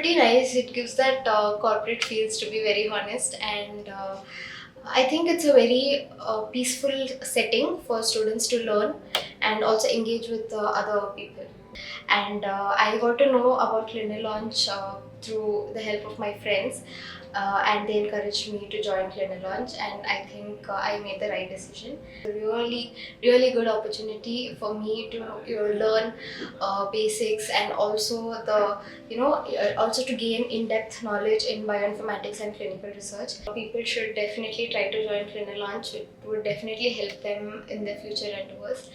pretty nice. It gives that corporate feels, to be very honest, and I think it's a very peaceful setting for students to learn and also engage with other people. And I got to know about Clinilaunch through the help of my friends, and they encouraged me to join Clinilaunch, and I think I made the right decision. A really good opportunity for me to learn basics, and also also to gain in-depth knowledge in bioinformatics and clinical research. People should definitely try to join Clinilaunch. It would definitely help them in their future endeavors,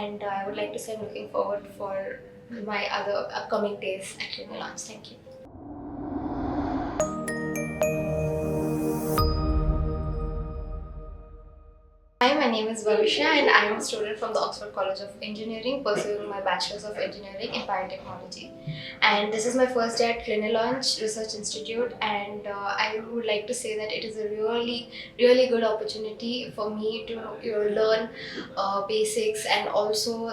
and I would like to say I'm looking forward for my other upcoming days at Clinilaunch. Thank you. Hi, my name is Bhavisha, and I am a student from the Oxford College of Engineering, pursuing my Bachelor's of Engineering in Biotechnology. And this is my first day at Clinilaunch Research Institute, and I would like to say that it is a really good opportunity for me to learn basics, and also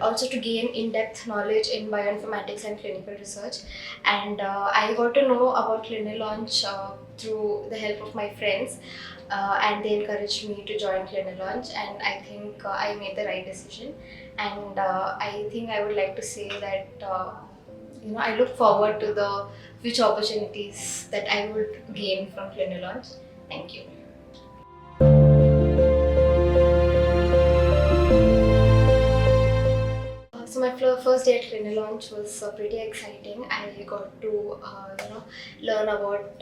also to gain in-depth knowledge in bioinformatics and clinical research. And I got to know about Clinilaunch through the help of my friends, and they encouraged me to join Clinilaunch, and I think I made the right decision. And I think I would like to say that I look forward to the future opportunities that I would gain from Clinilaunch. Thank you. So my first day at Clinilaunch was pretty exciting. I got to learn about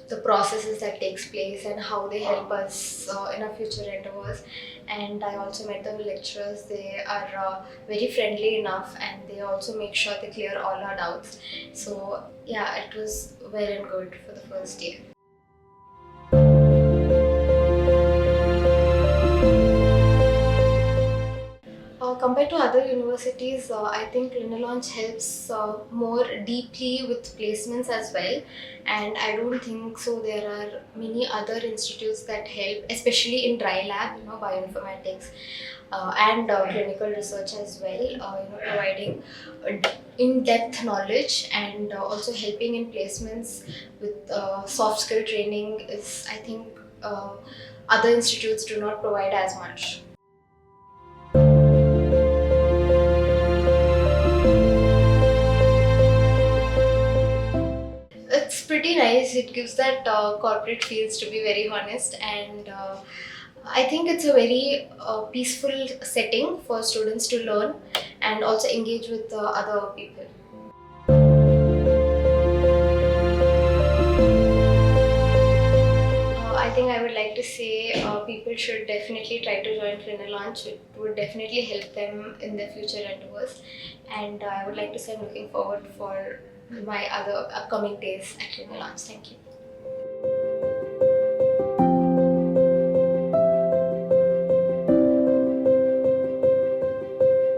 the processes that takes place and how they help us in our future endeavors. And I also met the lecturers. They are very friendly enough, and they also make sure they clear all our doubts. So yeah, it was well and good for the first year. Compared to other universities, I think Clinilaunch helps more deeply with placements as well, and I don't think so there are many other institutes that help, especially in dry lab, bioinformatics, and clinical research as well. Providing in-depth knowledge, and also helping in placements with soft skill training is, I think, other institutes do not provide as much. It's pretty nice. It gives that corporate feels, to be very honest, and I think it's a very peaceful setting for students to learn and also engage with other people. I think I would like to say people should definitely try to join Clinilaunch. It would definitely help them in their future endeavors, and I would like to say I'm looking forward for my other upcoming days at Clinilaunch. Thank you.